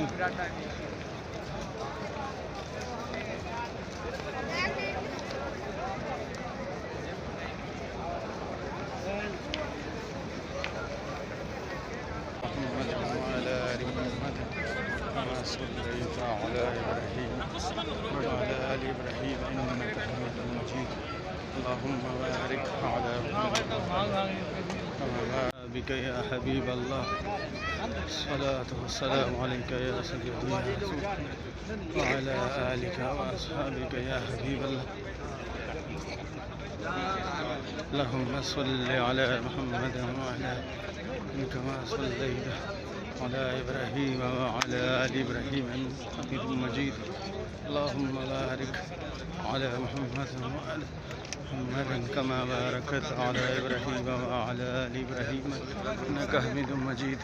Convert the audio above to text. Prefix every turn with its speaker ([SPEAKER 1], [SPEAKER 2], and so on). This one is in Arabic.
[SPEAKER 1] الرحيم. وعلى آل محمد كما صليت على إبراهيم وعلى آل إبراهيم إنك حميد مجيد. اللهم بارك على محمد كما بك يا حبيب الله. الصلاة والسلام عليك يا سيدي يا رسول وعلى آلك وأصحابك يا حبيب الله. اللهم صل على محمد وعلى كما صليت على إبراهيم وعلى آل إبراهيم إنك حميد مجيد. اللهم بارك على محمد وعلى محمد كما باركت على إبراهيم وعلى آل إبراهيم إنك حميد مجيد.